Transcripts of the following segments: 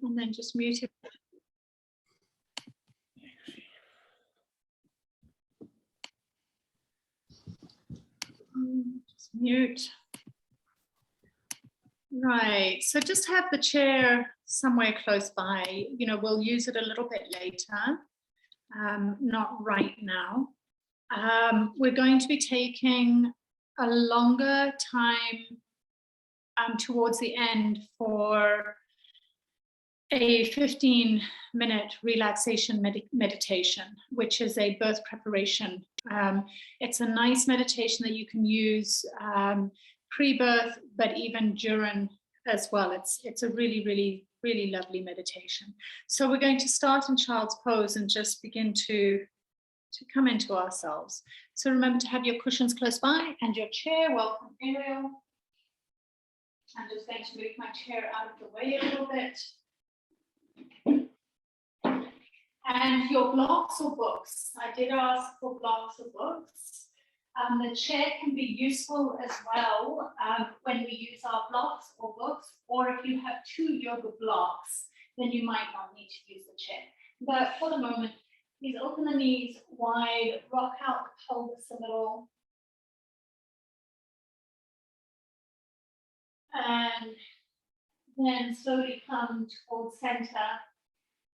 and then just mute it. Just mute. Right, so just have the chair somewhere close by. You know, we'll use it a little bit later, not right now. We're going to be taking a longer time towards the end for a 15-minute relaxation meditation, which is a birth preparation. It's a nice meditation that you can use pre-birth, but even during as well. It's a really, really, really lovely meditation. So we're going to start in child's pose and just begin to come into ourselves. So remember to have your cushions close by and your chair. Welcome, Ariel. I'm just going to move my chair out of the way a little bit. And your blocks or books. I did ask for blocks or books. The chair can be useful as well when we use our blocks or books, or if you have 2 yoga blocks, then you might not need to use the chair. But for the moment, please open the knees wide, rock out the pelvis a little. And then slowly come towards center,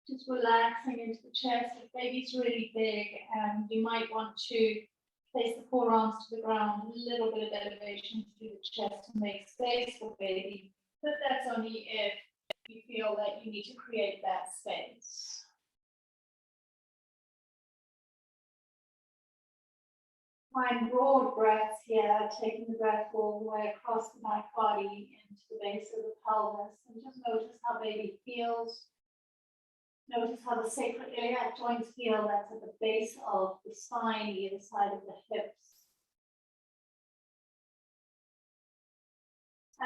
just relaxing into the chest. If baby's really big, you might want to place the forearms to the ground, a little bit of elevation through the chest to make space for baby. But that's only if you feel that you need to create that space. Find broad breaths here, taking the breath all the way across the back body into the base of the pelvis. And just notice how baby feels. Notice how the sacroiliac joints feel. That's at the base of the spine, either side of the hips.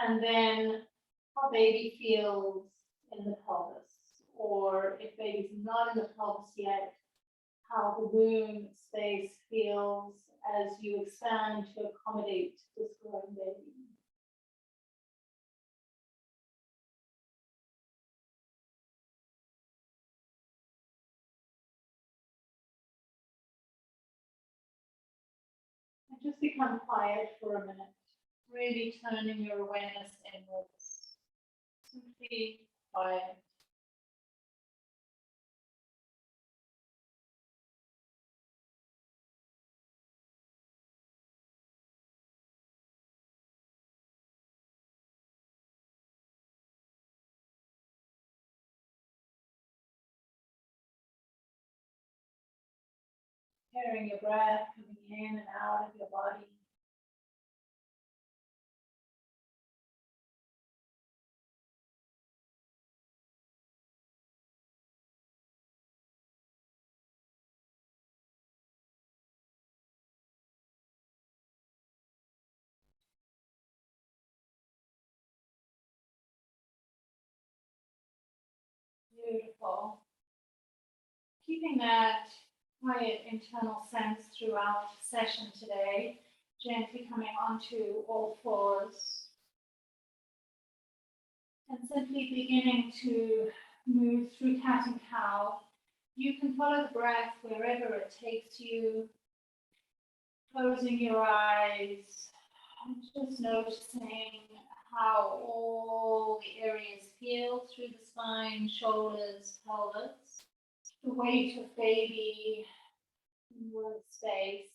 And then how baby feels in the pelvis. Or if baby's not in the pelvis yet, how the womb space feels as you expand to accommodate this growing baby. And just become quiet for a minute, really turning your awareness inwards. Simply quiet. Hearing your breath coming in and out of your body. Beautiful. Keeping that quiet internal sense throughout the session today, gently coming onto all fours. And simply beginning to move through cat and cow. You can follow the breath wherever it takes you, closing your eyes, and just noticing how all the areas feel through the spine, shoulders, pelvis. The weight of baby in one space.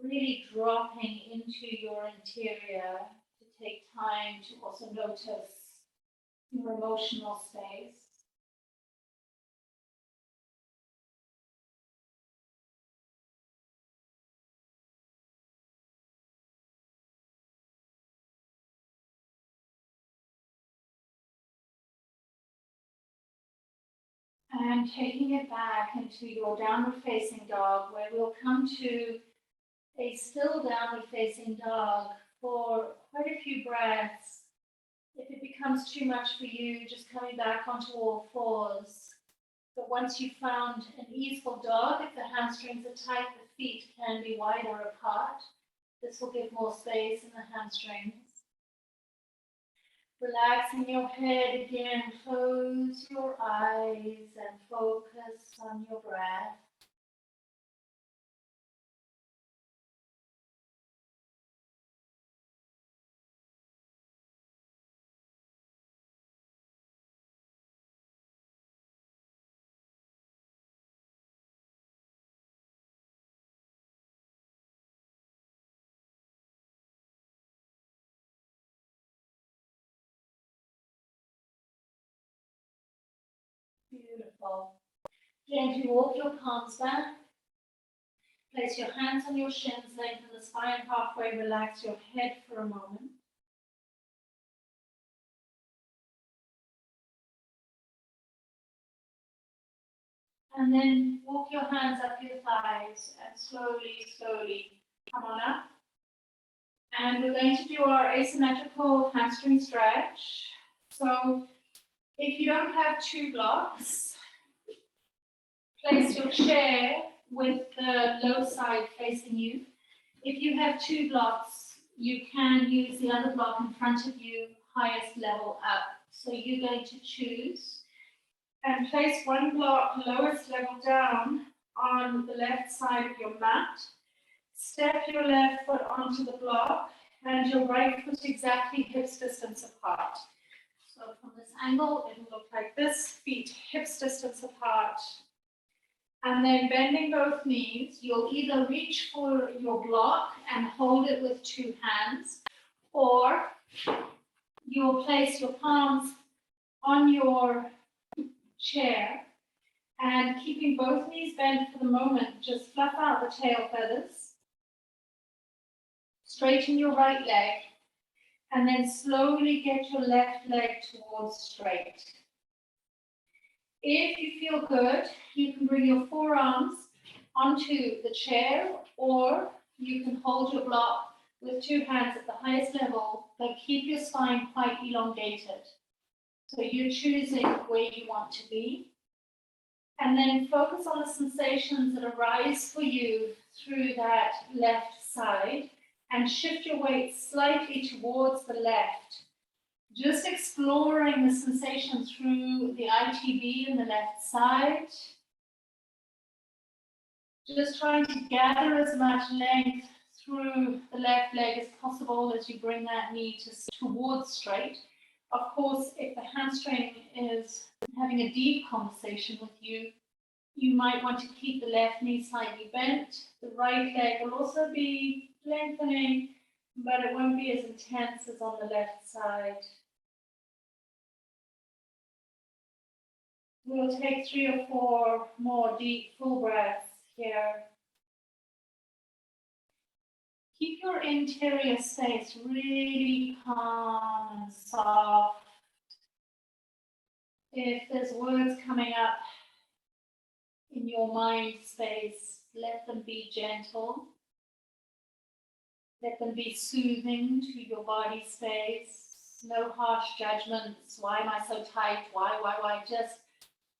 Really dropping into your interior to take time to also notice your emotional space. And taking it back into your downward facing dog, where we'll come to a still downward facing dog for quite a few breaths. If it becomes too much for you, just coming back onto all fours. But once you've found an easeful dog, if the hamstrings are tight, the feet can be wider apart. This will give more space in the hamstrings. Relaxing your head again, close your eyes and focus on your breath. Beautiful. Gently walk your palms back. Place your hands on your shins, lengthen the spine halfway, relax your head for a moment. And then walk your hands up your thighs and slowly, slowly come on up. And we're going to do our asymmetrical hamstring stretch. So if you don't have two blocks, place your chair with the low side facing you. If you have two blocks, you can use the other block in front of you, highest level up. So you're going to choose and place one block lowest level down on the left side of your mat. Step your left foot onto the block and your right foot exactly hips distance apart. So from this angle, it will look like this, feet hips distance apart. And then bending both knees, you'll either reach for your block and hold it with two hands, or you'll place your palms on your chair and keeping both knees bent for the moment, just fluff out the tail feathers. Straighten your right leg and then slowly get your left leg towards straight. If you feel good, you can bring your forearms onto the chair, or you can hold your block with two hands at the highest level, but keep your spine quite elongated. So you're choosing where you want to be. And then focus on the sensations that arise for you through that left side and shift your weight slightly towards the left. Just exploring the sensation through the ITB in the left side. Just trying to gather as much length through the left leg as possible as you bring that knee towards straight. Of course, if the hamstring is having a deep conversation with you, you might want to keep the left knee slightly bent. The right leg will also be lengthening, but it won't be as intense as on the left side. We'll take 3 or 4 more deep full breaths here. Keep your interior space really calm and soft. If there's words coming up in your mind space, let them be gentle. Let them be soothing to your body space. No harsh judgments. Why am I so tight? Why? Just,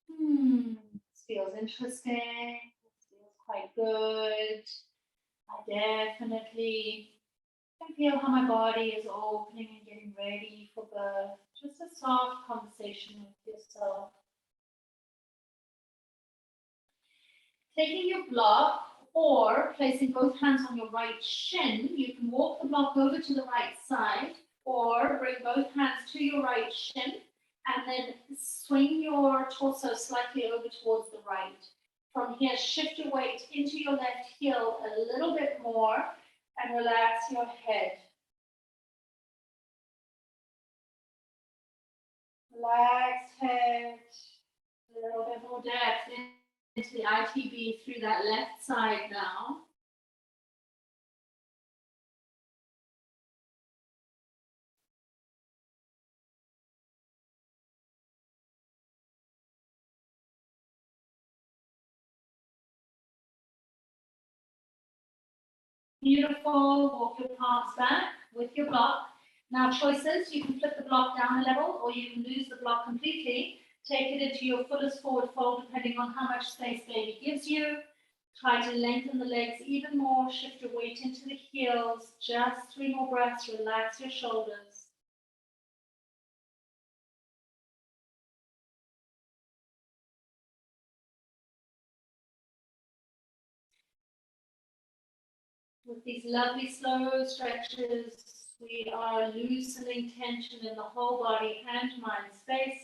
this feels interesting. This feels quite good. I definitely can feel how my body is opening and getting ready for birth. Just a soft conversation with yourself. Taking your block or placing both hands on your right shin, you can walk the block over to the right side or bring both hands to your right shin and then swing your torso slightly over towards the right. From here, shift your weight into your left heel a little bit more and relax your head. Relaxed head, a little bit more depth into the ITB through that left side now. Beautiful, walk your palms back with your block. Now choices, you can flip the block down a level or you can lose the block completely. Take it into your fullest forward fold depending on how much space baby gives you. Try to lengthen the legs even more, shift your weight into the heels. Just 3 more breaths, relax your shoulders. With these lovely slow stretches, we are loosening tension in the whole body and mind space.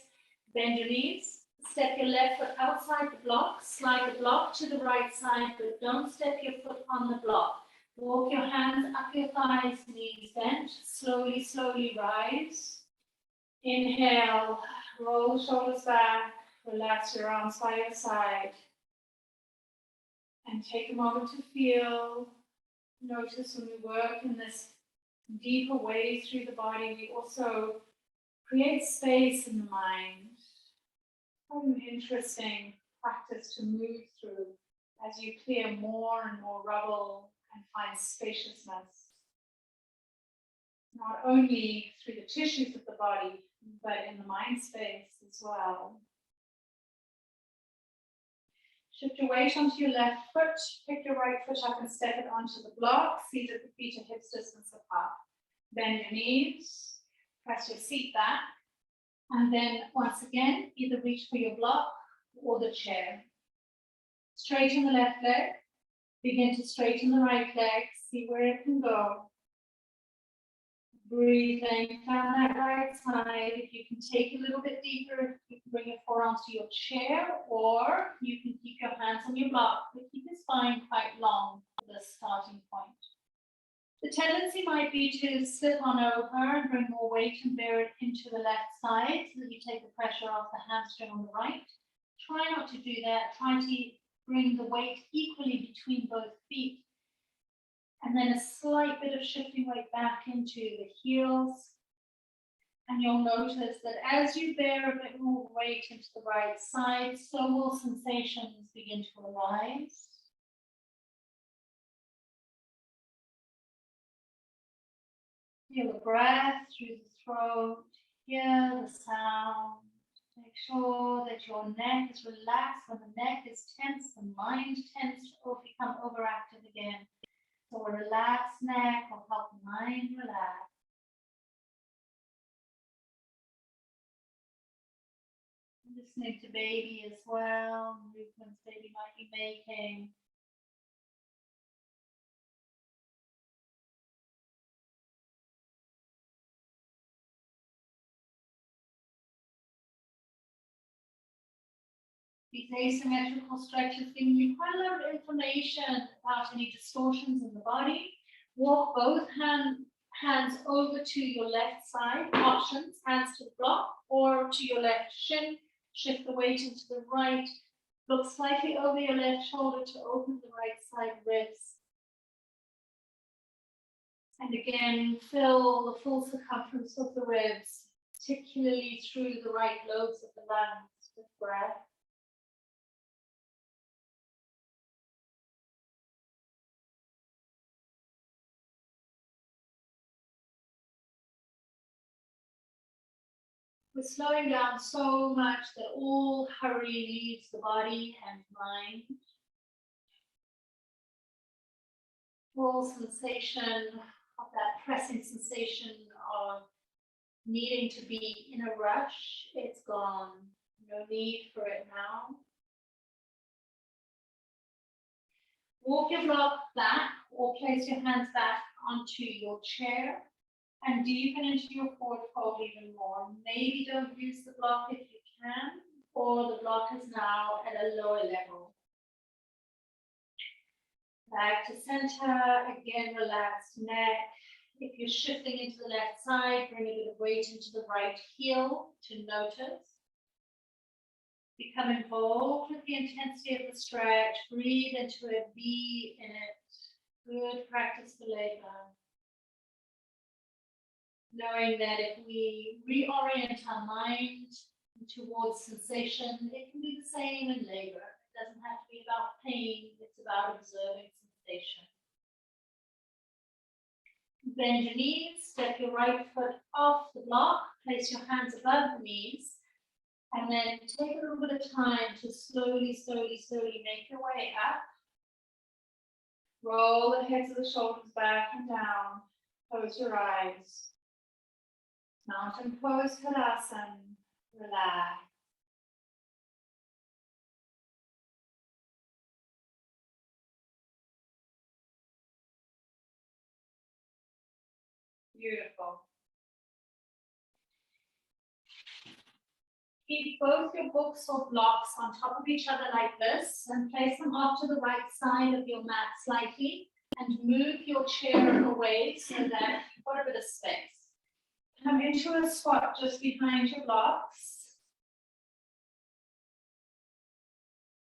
Bend your knees. Step your left foot outside the block. Slide the block to the right side, but don't step your foot on the block. Walk your hands up your thighs, knees bent. Slowly, slowly rise. Inhale, roll shoulders back. Relax your arms by your side. And take a moment to feel. Notice when we work in this deeper way through the body, we also create space in the mind. Quite an interesting practice to move through as you clear more and more rubble and find spaciousness. Not only through the tissues of the body, but in the mind space as well. Shift your weight onto your left foot, pick your right foot up and step it onto the block, seat at the feet at hips distance apart. Bend your knees, press your seat back, and then once again, either reach for your block or the chair. Straighten the left leg, begin to straighten the right leg, see where it can go. Breathing down that right side. If you can take a little bit deeper, you can bring your forearms to your chair, or you can keep your hands on your block, but keep your spine quite long for the starting point. The tendency might be to slip on over and bring more weight and bear it into the left side so that you take the pressure off the hamstring on the right. Try not to do that. Try to bring the weight equally between both feet. And then a slight bit of shifting weight back into the heels. And you'll notice that as you bear a bit more weight into the right side, so will sensations begin to arise. Feel the breath through the throat, hear the sound. Make sure that your neck is relaxed. When the neck is tense, the mind tends to become overactive again. So a relaxed neck will help the mind relax. Listening to baby as well, movements baby might be making. These asymmetrical stretches giving you quite a lot of information about any distortions in the body. Walk both hands over to your left side, options, hands to the block or to your left shin. Shift the weight into the right. Look slightly over your left shoulder to open the right side ribs. And again, fill the full circumference of the ribs, particularly through the right lobes of the lungs with breath. We're slowing down so much that all hurry leaves the body and mind. All sensation of that pressing sensation of needing to be in a rush, it's gone. No need for it now. Walk your block back or place your hands back onto your chair and deepen into your forward fold even more. Maybe don't use the block if you can, or the block is now at a lower level. Back to center, again, relaxed neck. If you're shifting into the left side, bring a bit of weight into the right heel to notice. Become involved with the intensity of the stretch. Breathe into it, be in it. Good practice for labor. Knowing that if we reorient our mind towards sensation, it can be the same in labor. It doesn't have to be about pain, it's about observing sensation. Bend your knees, step your right foot off the block, place your hands above the knees, and then take a little bit of time to slowly make your way up. Roll the heads of the shoulders back and down. Close your eyes. Mountain pose, Halasana. Relax. Beautiful. Keep both your books or blocks on top of each other like this and place them off to the right side of your mat slightly and move your chair away so that you've got a bit of space. Come into a squat just behind your blocks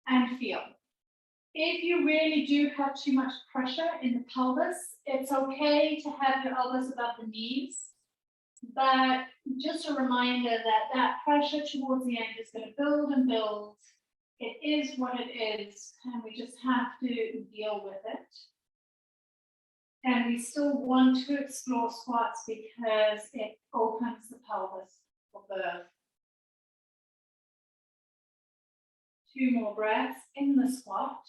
and feel. If you really do have too much pressure in the pelvis, it's okay to have your elbows above the knees. But just a reminder that that pressure towards the end is going to build and build. It is what it is, and we just have to deal with it. And we still want to explore squats because it opens the pelvis for birth. 2 more breaths in the squat.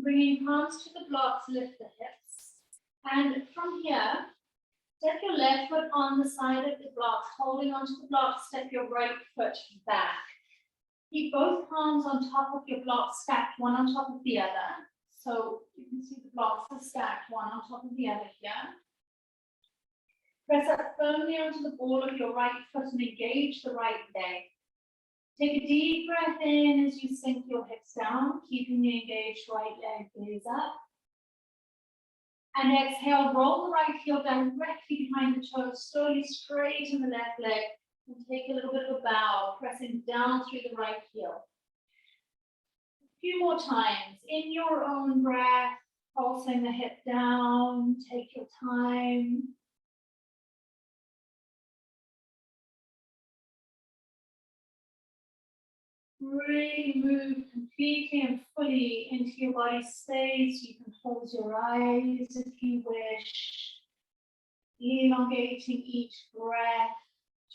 Bringing palms to the blocks, lift the hips. And from here, step your left foot on the side of the blocks, holding onto the blocks, step your right foot back. Keep both palms on top of your blocks, stacked one on top of the other. So you can see the blocks are stacked one on top of the other here. Press up firmly onto the ball of your right foot and engage the right leg. Take a deep breath in as you sink your hips down, keeping the engaged right leg gaze up. And exhale, roll the right heel directly behind the toes, slowly straighten the left leg, and take a little bit of a bow, pressing down through the right heel. A few more times, in your own breath, pulsing the hip down, take your time. Really move completely and fully into your body space. You can close your eyes if you wish. Elongating each breath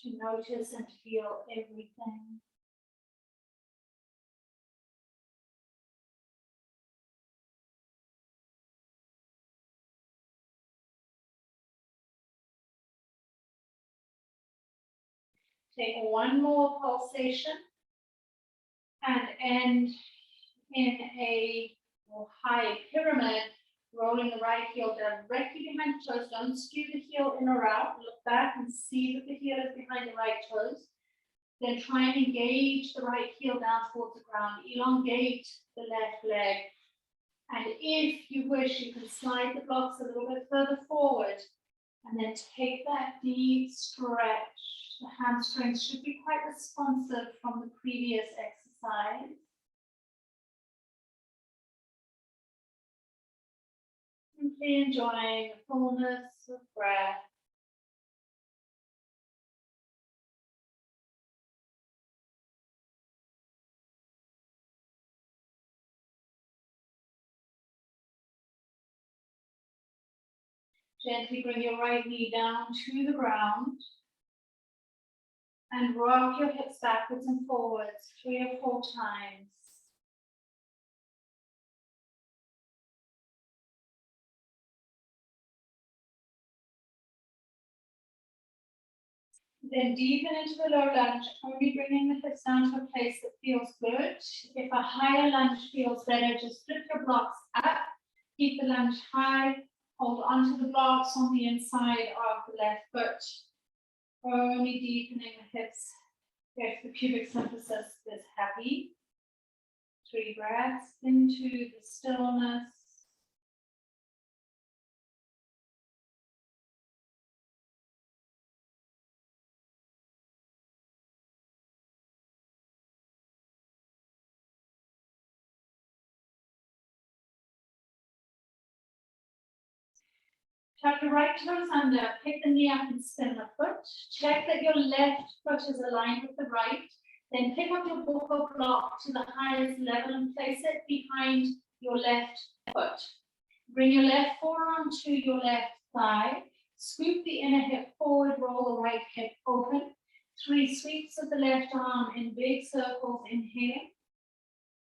to notice and feel everything. Take one more pulsation and end in a high pyramid, rolling the right heel directly behind the toes. Don't skew the heel in or out. Look back and see that the heel is behind the right toes. Then try and engage the right heel down towards the ground. Elongate the left leg. And if you wish, you can slide the blocks a little bit further forward and then take that deep stretch. The hamstrings should be quite responsive from the previous exercise. Simply enjoying the fullness of breath. Gently bring your right knee down to the ground and rock your hips backwards and forwards 3 or 4 times. Then deepen into the low lunge, only bringing the hips down to a place that feels good. If a higher lunge feels better, just flip your blocks up, keep the lunge high, hold onto the blocks on the inside of the left foot, only deepening the hips if the pubic symphysis is happy. 3 breaths into the stillness. Tuck your right toes under, pick the knee up and spin the foot. Check that your left foot is aligned with the right. Then pick up your book or block to the highest level and place it behind your left foot. Bring your left forearm to your left thigh. Scoop the inner hip forward, roll the right hip open. 3 sweeps of the left arm in big circles, inhale.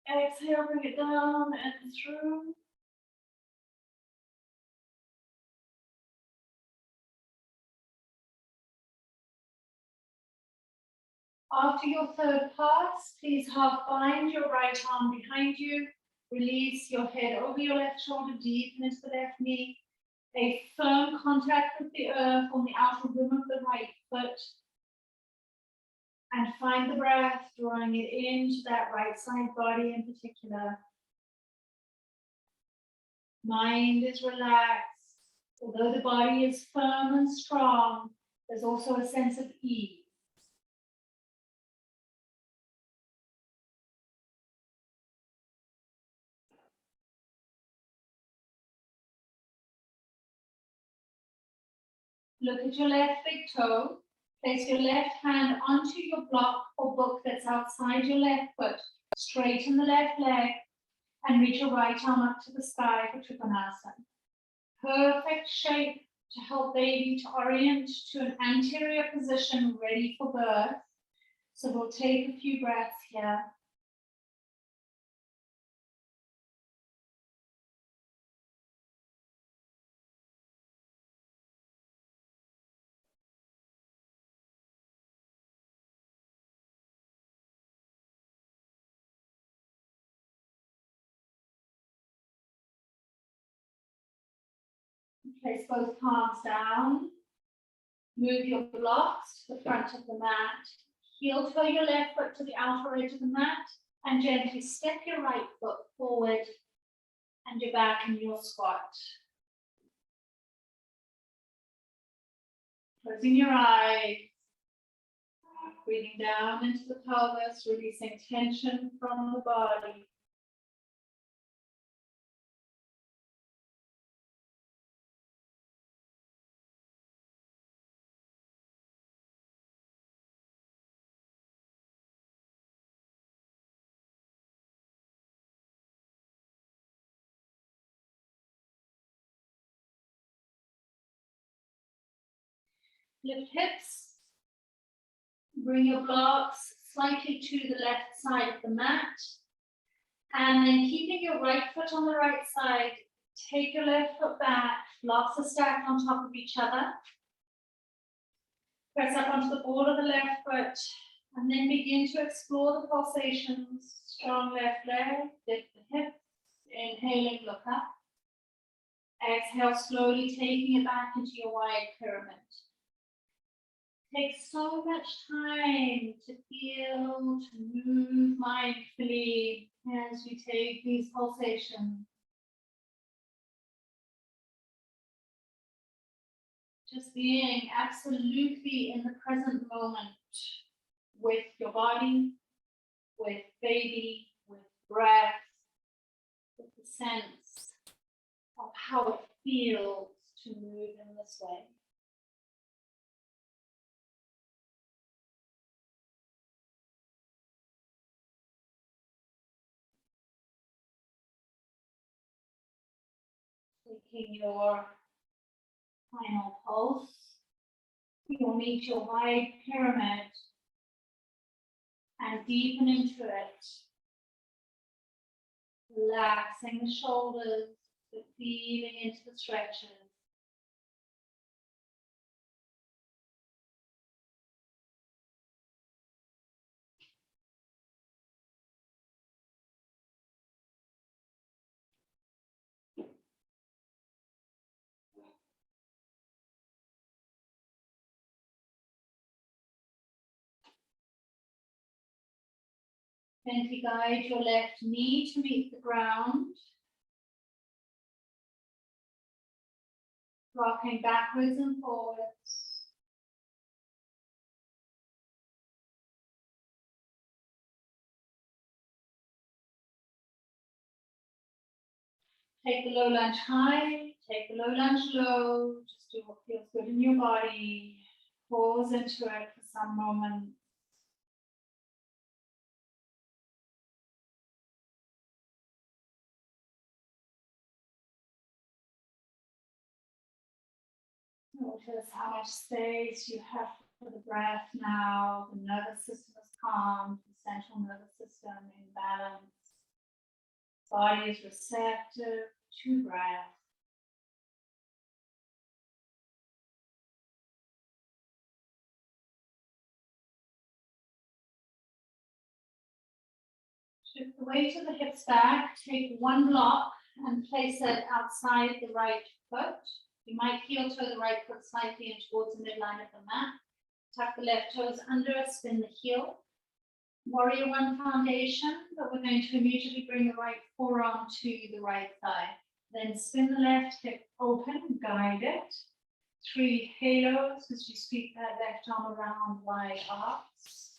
Exhale, bring it down and through. After your third pass, please half bind your right arm behind you. Release your head over your left shoulder, deepen into the left knee. A firm contact with the earth on the outer rim of the right foot. And find the breath, drawing it into that right side body in particular. Mind is relaxed. Although the body is firm and strong, there's also a sense of ease. Look at your left big toe. Place your left hand onto your block or book that's outside your left foot. Straighten the left leg and reach your right arm up to the sky for Trikonasana. Perfect shape to help baby to orient to an anterior position ready for birth. So we'll take a few breaths here. Place both palms down. Move your blocks to the front of the mat. Heel toe your left foot to the outer edge of the mat and gently step your right foot forward and you're back in your squat. Closing your eyes. Breathing down into the pelvis, releasing tension from the body. Lift hips. Bring your blocks slightly to the left side of the mat. And then keeping your right foot on the right side, take your left foot back. Blocks are stacked on top of each other. Press up onto the ball of the left foot. And then begin to explore the pulsations. Strong left leg, lift the hips. Inhaling, look up. Exhale, slowly taking it back into your wide pyramid. Take so much time to feel, to move mindfully as we take these pulsations. Just being absolutely in the present moment with your body, with baby, with breath, with the sense of how it feels to move in this way. Taking your final pulse, you'll meet your wide pyramid and deepen into it. Relaxing the shoulders, but feeling into the stretches. Gently guide your left knee to meet the ground. Rocking backwards and forwards. Take the low lunge high, take the low lunge low. Just do what feels good in your body. Pause into it for some moments. Notice how much space you have for the breath now. The nervous system is calm, the central nervous system in balance. Body is receptive to breath. Shift the weight of the hips back. Take one block and place it outside the right foot. You might heel toe the right foot slightly in towards the midline of the mat. Tuck the left toes under, spin the heel. Warrior One foundation, but we're going to immediately bring the right forearm to the right thigh. Then spin the left hip open, guide it. 3 halos as you sweep that left arm around wide arcs.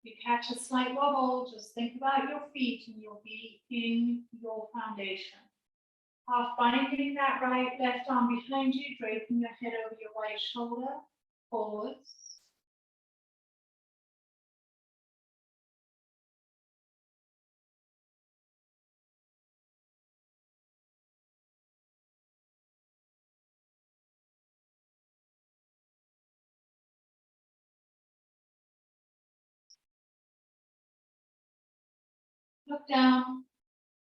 If you catch a slight wobble, just think about your feet and you'll be in your foundation. Half binding that right left arm behind you, draping your head over your right shoulder, forwards. Look down,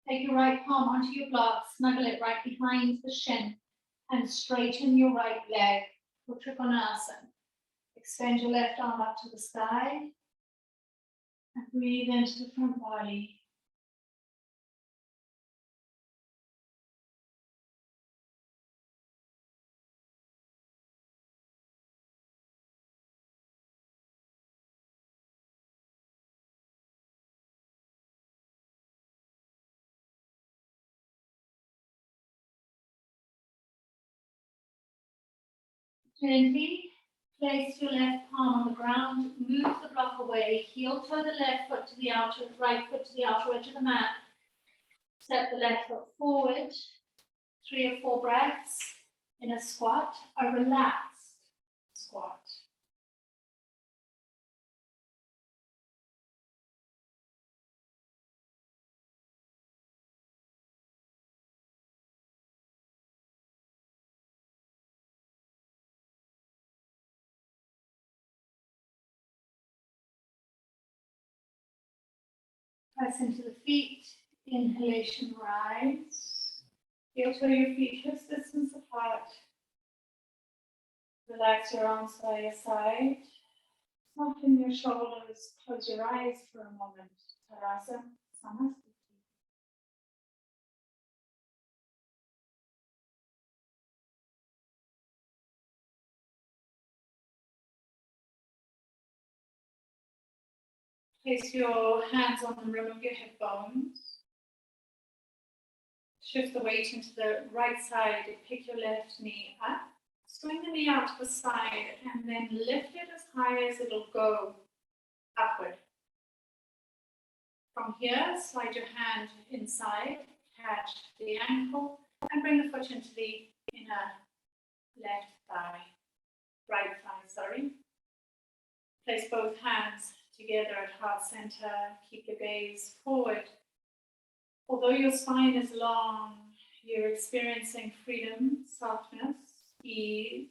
take your right palm onto your block, snuggle it right behind the shin, and straighten your right leg for Trikonasana. Extend your left arm up to the sky, and breathe into the front body. Gently place your left palm on the ground, move the block away, heel toe the left foot to the outer, right foot to the outer edge of the mat. Step the left foot forward, 3 or 4 breaths in a squat, a relaxed squat. Press into the feet, inhalation, rise. Heel toe your feet hips distance apart. Relax your arms by your side. Soften your shoulders, close your eyes for a moment. Tarasa Samasthiti. Place your hands on the rim of your hip bones. Shift the weight into the right side. Pick your left knee up. Swing the knee out to the side and then lift it as high as it'll go upward. From here, slide your hand inside, catch the ankle, and bring the foot into the inner left thigh, right thigh, sorry. Place both hands together at heart center. Keep your gaze forward. Although your spine is long, you're experiencing freedom, softness, ease.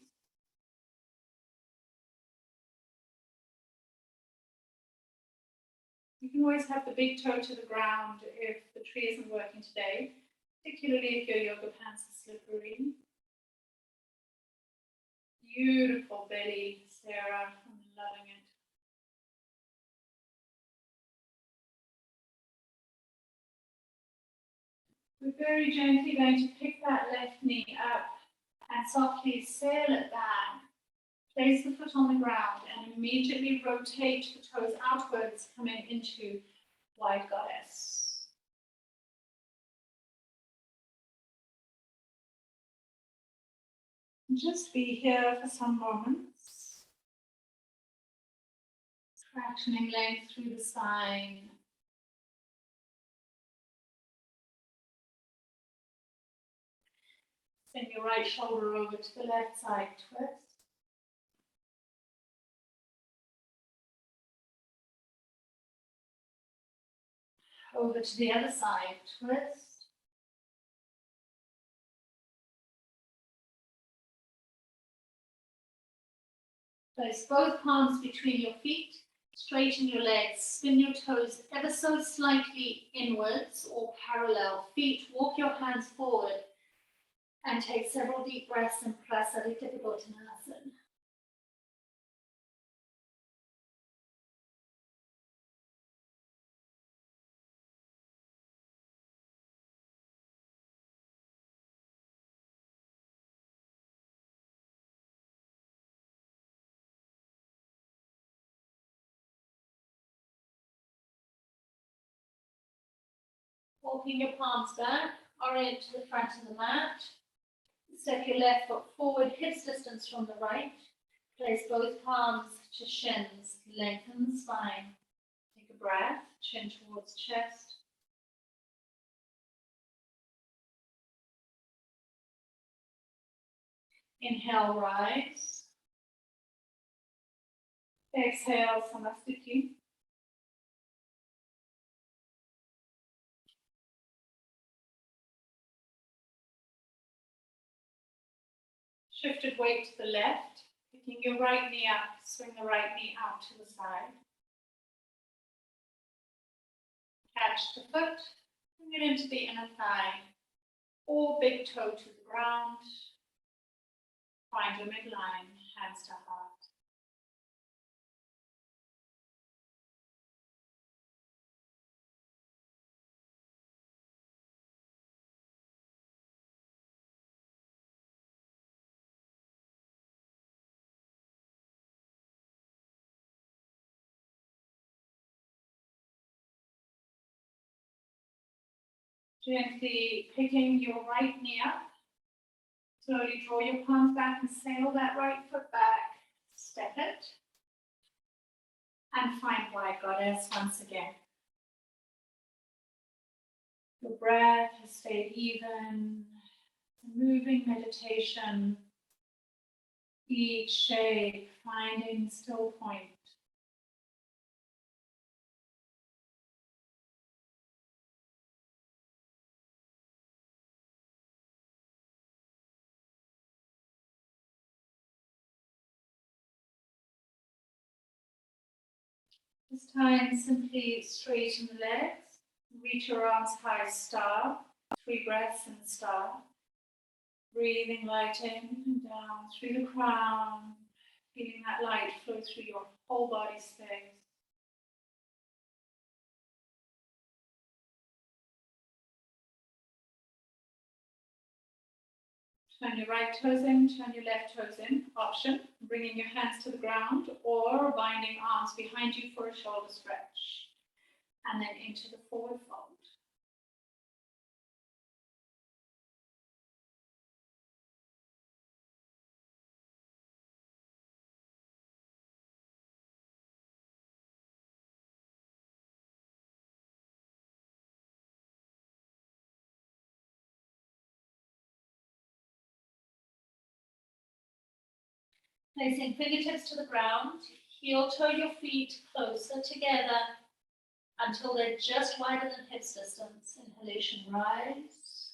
You can always have the big toe to the ground if the tree isn't working today, particularly if your yoga pants are slippery. Beautiful belly, Sarah. I'm loving it. We're very gently going to pick that left knee up and softly sail it back. Place the foot on the ground and immediately rotate the toes outwards, coming into wide goddess. Just be here for some moments. Fractioning length through the spine. Send your right shoulder over to the left side, twist. Over to the other side, twist. Place both palms between your feet, straighten your legs, spin your toes ever so slightly inwards or parallel. Feet, walk your hands forward and take several deep breaths in Prasarita Vibhotanasana. Walking your palms back, orient to the front of the mat. Step your left foot forward, hips distance from the right. Place both palms to shins, lengthen the spine. Take a breath, chin towards chest. Inhale, rise. Exhale, Samasthiti. Shifted weight to the left, picking your right knee up, swing the right knee out to the side. Catch the foot, bring it into the inner thigh, or big toe to the ground. Find your midline, hands to heart. Gently picking your right knee up. Slowly draw your palms back and sail that right foot back. Step it. And find wide goddess once again. Your breath has stayed even. Moving meditation. Each shape finding still point. This time, simply straighten the legs, reach your arms high, star, 3 breaths in the star. Breathing light in and down through the crown, feeling that light flow through your whole body space. Turn your right toes in, turn your left toes in, option, bringing your hands to the ground or binding arms behind you for a shoulder stretch. And then into the forward fold. Placing fingertips to the ground, heel toe your feet closer together until they're just wider than hips distance. Inhalation, rise.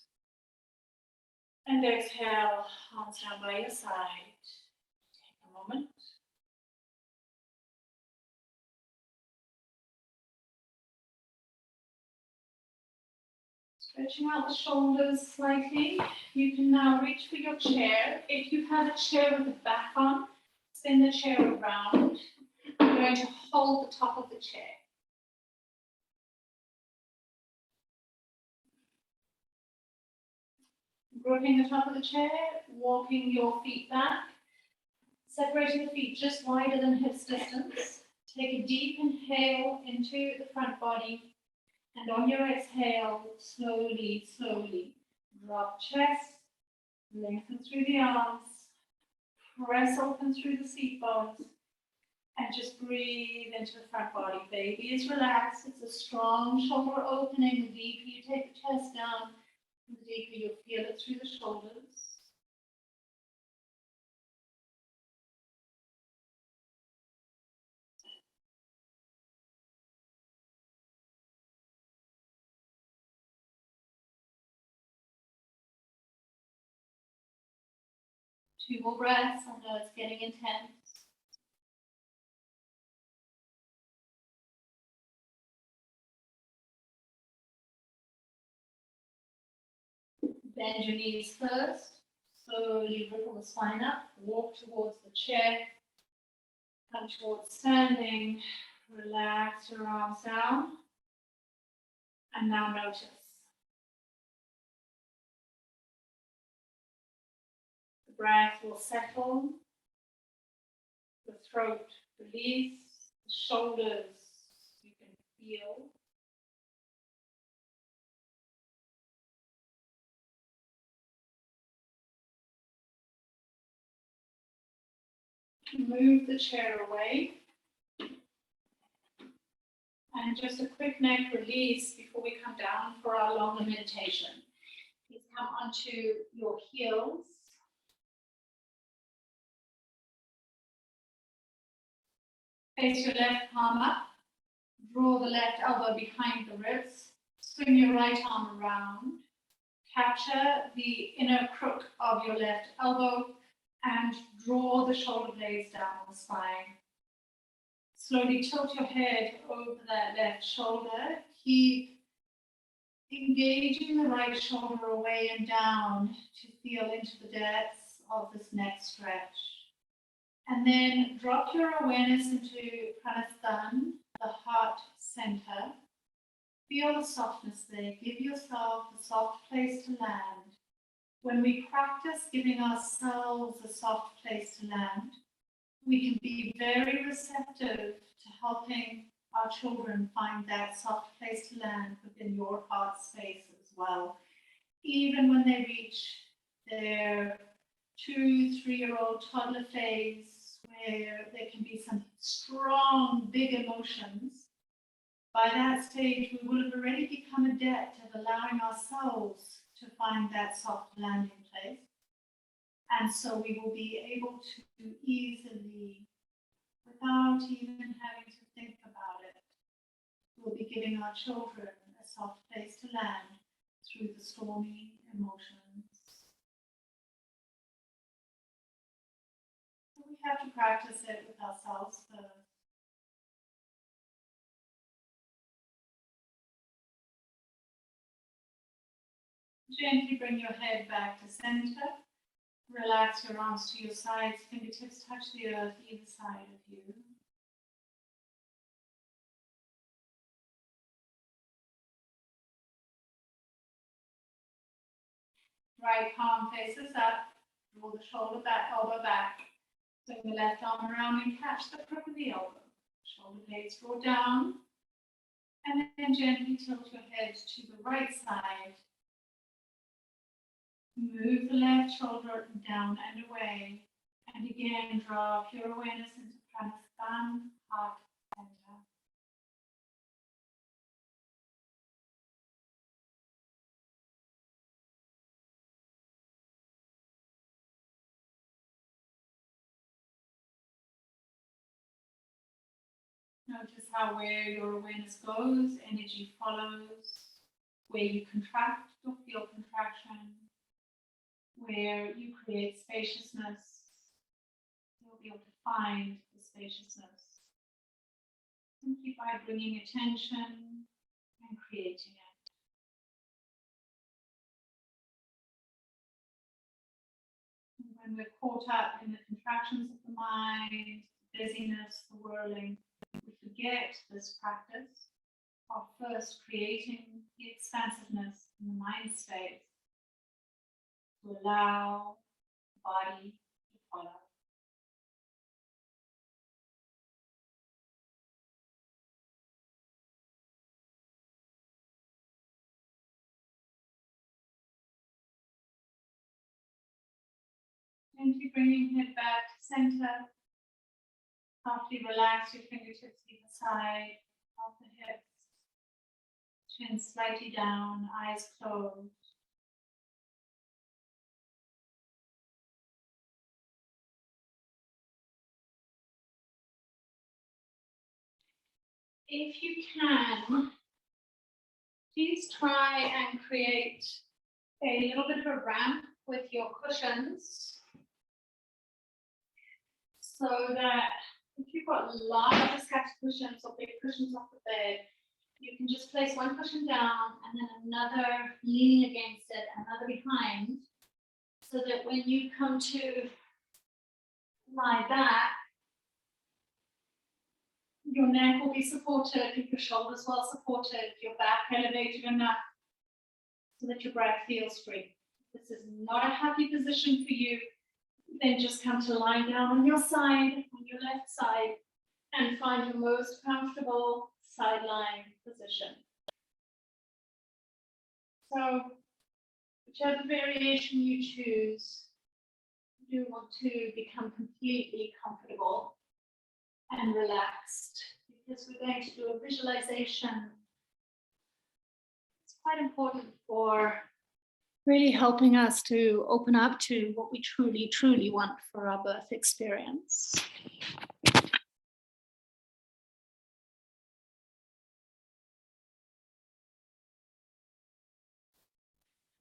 And exhale, arms down by your side. Take a moment. Stretching out the shoulders slightly. You can now reach for your chair. If you have a chair with a back on, spin the chair around. You're going to hold the top of the chair. Gripping the top of the chair, walking your feet back, separating the feet just wider than hips distance. Take a deep inhale into the front body, and on your exhale, slowly, slowly drop chest, lengthen through the arms, press open through the seat bones, and just breathe into the front body. Baby is relaxed. It's a strong shoulder opening. The deeper you take the chest down, the deeper you feel it through the shoulders. 2 more breaths. I know it's getting intense. Bend your knees first. Slowly wriggle the spine up. Walk towards the chair. Come towards standing. Relax your arms down. And now notice. The breath will settle. The throat release. The shoulders you can feel. Move the chair away. And just a quick neck release before we come down for our longer meditation. Please come onto your heels. Face your left palm up. Draw the left elbow behind the ribs. Swing your right arm around. Capture the inner crook of your left elbow and draw the shoulder blades down the spine. Slowly tilt your head over that left shoulder. Keep engaging the right shoulder away and down to feel into the depths of this neck stretch. And then drop your awareness into Pranasthana, the heart center. Feel the softness there. Give yourself a soft place to land. When we practice giving ourselves a soft place to land, we can be very receptive to helping our children find that soft place to land within your heart space as well. Even when they reach their 2-3-year-old toddler phase, where there can be some strong, big emotions, by that stage, we will have already become adept at allowing ourselves to find that soft landing place. And so we will be able to easily, without even having to think about it, we'll be giving our children a soft place to land through the stormy emotions. So we have to practice it with ourselves first. Gently bring your head back to center. Relax your arms to your sides, fingertips touch the earth either side of you. Right palm faces up, draw the shoulder back, elbow back. Swing the left arm around and catch the crook of the elbow. Shoulder blades draw down. And then gently tilt your head to the right side. Move the left shoulder down and away. And again, draw pure awareness into Pranasthana, heart center. Notice how where your awareness goes, energy follows. Where you contract, you'll feel contraction. Where you create spaciousness, you'll be able to find the spaciousness. Simply by bringing attention and creating it. And when we're caught up in the contractions of the mind, the busyness, the whirling, we forget this practice of first creating the expansiveness in the mind space to allow the body to follow. Gently bringing head back to center. Softly relax your fingertips either side of the hips. Chin slightly down, eyes closed. If you can, please try and create a little bit of a ramp with your cushions so that if you've got large scattered cushions or big cushions off the bed, you can just place one cushion down and then another leaning against it, another behind, so that when you come to lie back, your neck will be supported, your shoulders well supported, your back elevated enough so that your breath feels free. If this is not a happy position for you, then just come to lie down on your side, on your left side, and find your most comfortable side lying position. So, whichever variation you choose, you want to become completely comfortable and relaxed, because we're going to do a visualization. It's quite important for really helping us to open up to what we truly, truly want for our birth experience.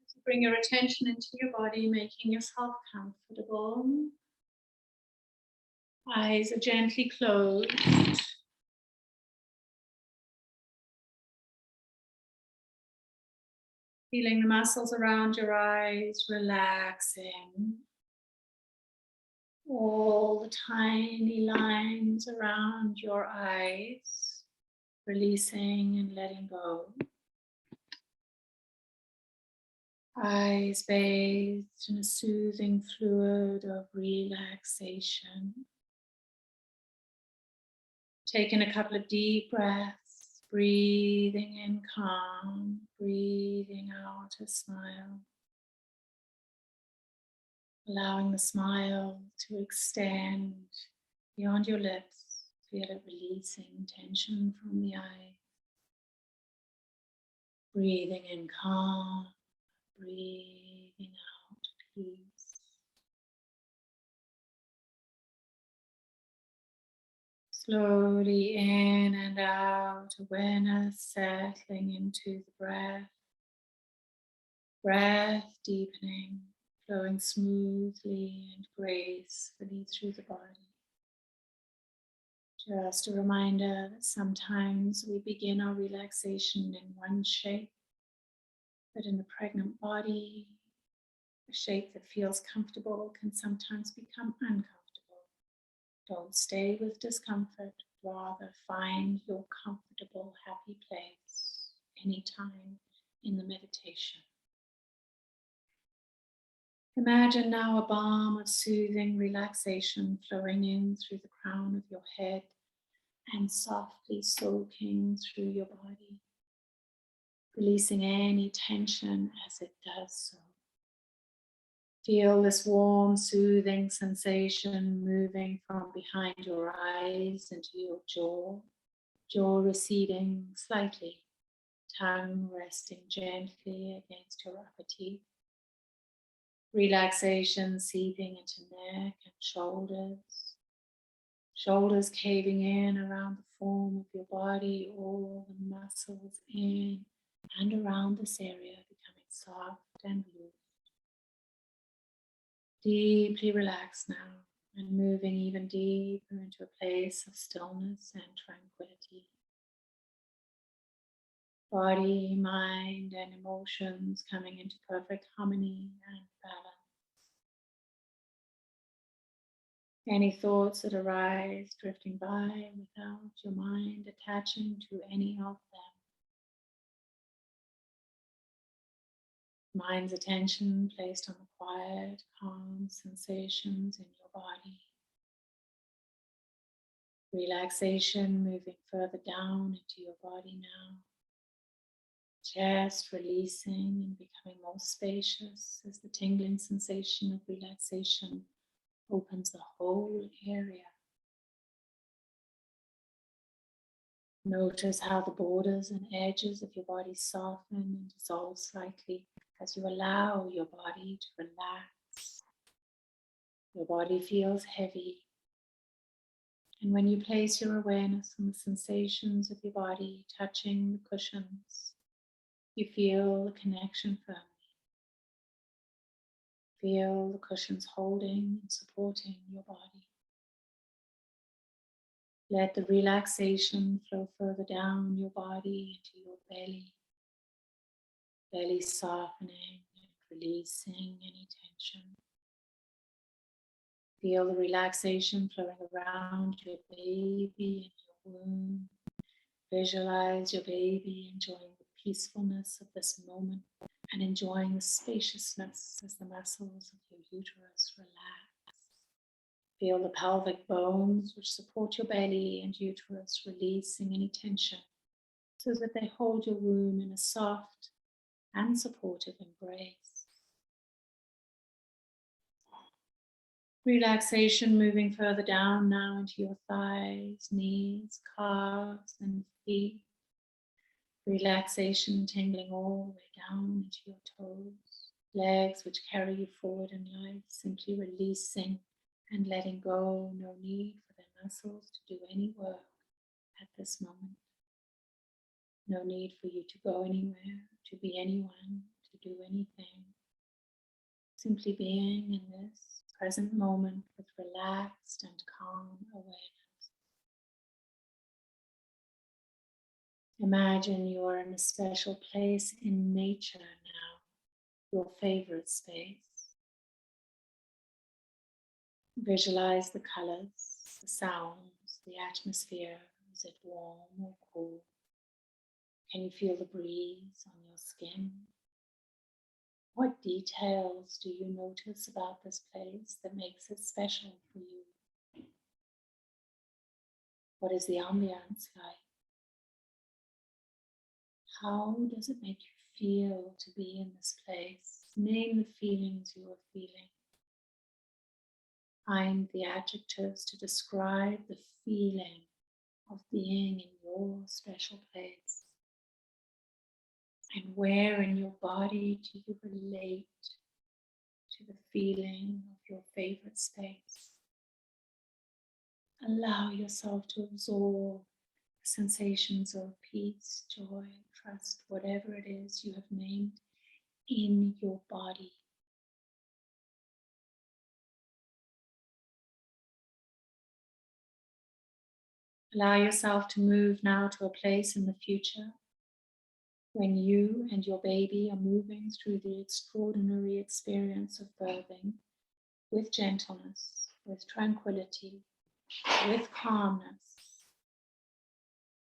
So bring your attention into your body, making yourself comfortable. Eyes are gently closed. Feeling the muscles around your eyes relaxing. All the tiny lines around your eyes, releasing and letting go. Eyes bathed in a soothing fluid of relaxation. Taking a couple of deep breaths, breathing in calm, breathing out a smile. Allowing the smile to extend beyond your lips. Feel it releasing tension from the eye. Breathing in calm, breathing out peace. Slowly in and out, awareness settling into the breath. Breath deepening, flowing smoothly and gracefully through the body. Just a reminder that sometimes we begin our relaxation in one shape, but in the pregnant body, a shape that feels comfortable can sometimes become uncomfortable. Don't stay with discomfort, rather find your comfortable, happy place anytime in the meditation. Imagine now a balm of soothing relaxation flowing in through the crown of your head and softly soaking through your body, releasing any tension as it does so. Feel this warm, soothing sensation moving from behind your eyes into your jaw receding slightly, tongue resting gently against your upper teeth. Relaxation seeping into neck and shoulders. Shoulders caving in around the form of your body, all the muscles in and around this area becoming soft and loose. Deeply relaxed now and moving even deeper into a place of stillness and tranquility. Body, mind, and emotions coming into perfect harmony and balance. Any thoughts that arise drifting by without your mind attaching to any of them. Mind's attention placed on the quiet, calm sensations in your body. Relaxation moving further down into your body now. Chest releasing and becoming more spacious as the tingling sensation of relaxation opens the whole area. Notice how the borders and edges of your body soften and dissolve slightly as you allow your body to relax. Your body feels heavy. And when you place your awareness on the sensations of your body touching the cushions, you feel the connection firmly. Feel the cushions holding and supporting your body. Let the relaxation flow further down your body into your belly. Belly softening and releasing any tension. Feel the relaxation flowing around your baby in your womb. Visualize your baby enjoying the peacefulness of this moment and enjoying the spaciousness as the muscles of your uterus relax. Feel the pelvic bones which support your belly and uterus releasing any tension so that they hold your womb in a soft and supportive embrace. Relaxation moving further down now into your thighs, knees, calves, and feet. Relaxation tingling all the way down into your toes, legs which carry you forward in life, simply releasing and letting go. No need for their muscles to do any work at this moment. No need for you to go anywhere, to be anyone, to do anything. Simply being in this present moment with relaxed and calm awareness. Imagine you are in a special place in nature now, your favorite space. Visualize the colors, the sounds, the atmosphere. Is it warm or cool? Can you feel the breeze on your skin? What details do you notice about this place that makes it special for you? What is the ambiance like? How does it make you feel to be in this place? Name the feelings you are feeling. Find the adjectives to describe the feeling of being in your special place. And where in your body do you relate to the feeling of your favorite space? Allow yourself to absorb the sensations of peace, joy, trust, whatever it is you have named in your body. Allow yourself to move now to a place in the future when you and your baby are moving through the extraordinary experience of birthing with gentleness, with tranquility, with calmness.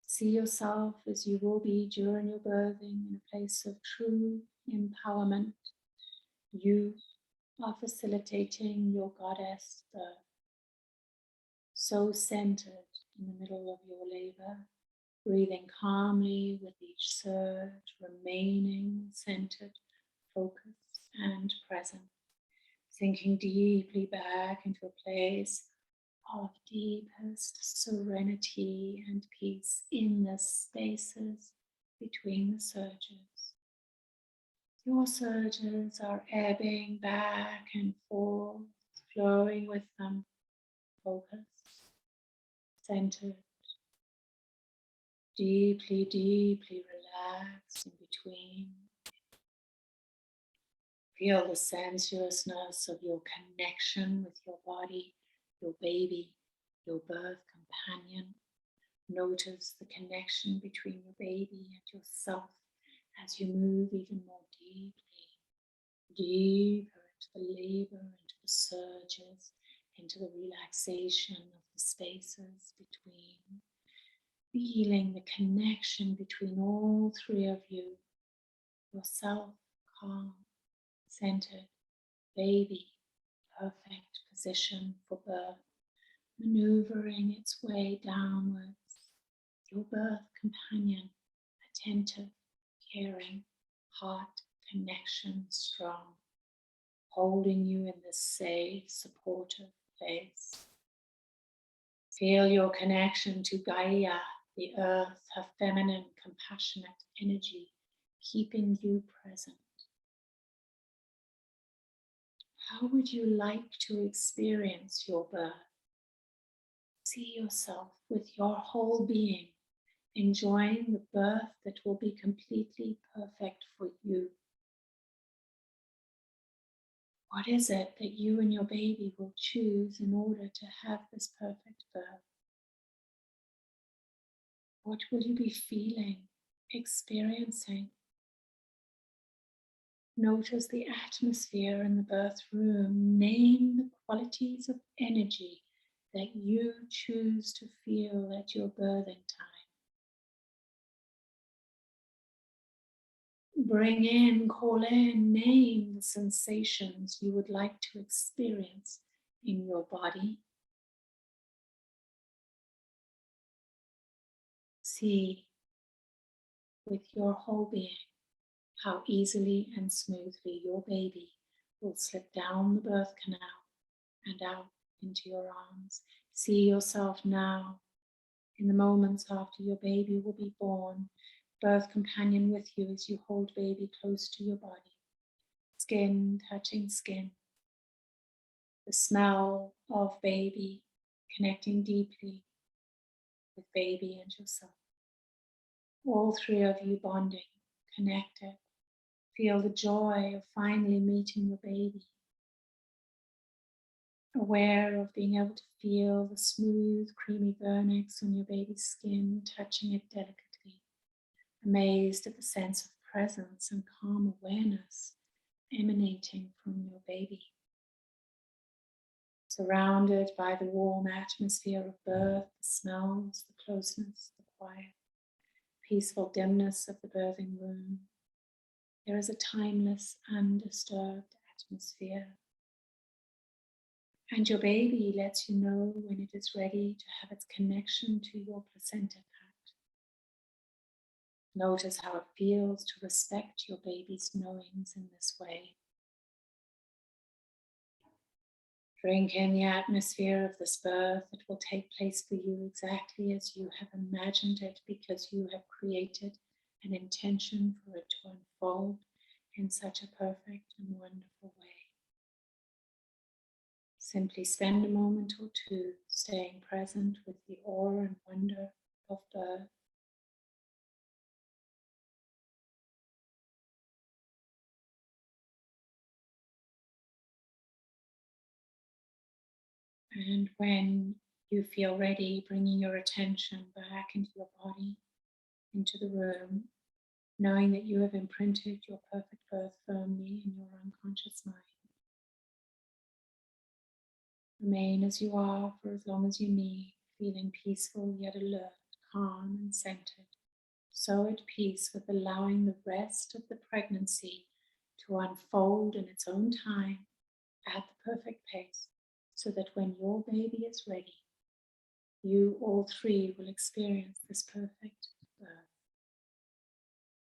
See yourself as you will be during your birthing in a place of true empowerment. You are facilitating your goddess birth, so centered in the middle of your labor, breathing calmly with each surge, remaining centered, focused, and present. Sinking deeply back into a place of deepest serenity and peace in the spaces between the surges. Your surges are ebbing back and forth, flowing with them, focused, centered, deeply, deeply relaxed in between. Feel the sensuousness of your connection with your body, your baby, your birth companion. Notice the connection between your baby and yourself as you move even more deeply, deeper into the labor, into the surges, into the relaxation of the spaces between. Feeling the connection between all three of you, yourself, calm, centered, baby, perfect position for birth, maneuvering its way downwards. Your birth companion, attentive, caring, heart connection strong, holding you in this safe, supportive place. Feel your connection to Gaia, the earth, her feminine, compassionate energy, keeping you present. How would you like to experience your birth? See yourself with your whole being, enjoying the birth that will be completely perfect for you. What is it that you and your baby will choose in order to have this perfect birth? What will you be feeling, experiencing? Notice the atmosphere in the birth room. Name the qualities of energy that you choose to feel at your birthing time. Bring in, call in, name the sensations you would like to experience in your body. See with your whole being how easily and smoothly your baby will slip down the birth canal and out into your arms. See yourself now in the moments after your baby will be born, birth companion with you as you hold baby close to your body, skin touching skin, the smell of baby connecting deeply with baby and yourself. All three of you bonding, connected. Feel the joy of finally meeting your baby. Aware of being able to feel the smooth, creamy vernix on your baby's skin, touching it delicately. Amazed at the sense of presence and calm awareness emanating from your baby. Surrounded by the warm atmosphere of birth, the smells, the closeness, the quiet, peaceful dimness of the birthing room. There is a timeless, undisturbed atmosphere. And your baby lets you know when it is ready to have its connection to your placenta cut. Notice how it feels to respect your baby's knowings in this way. Drink in the atmosphere of this birth. It will take place for you exactly as you have imagined it, because you have created an intention for it to unfold in such a perfect and wonderful way. Simply spend a moment or two staying present with the awe and wonder of birth. And when you feel ready, bringing your attention back into your body, into the room, knowing that you have imprinted your perfect birth firmly in your unconscious mind. Remain as you are for as long as you need, feeling peaceful yet alert, calm and centered. So at peace with allowing the rest of the pregnancy to unfold in its own time at the perfect pace, so that when your baby is ready, you all three will experience this perfect birth.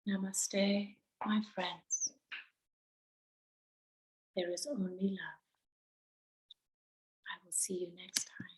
Namaste, my friends. There is only love. I will see you next time.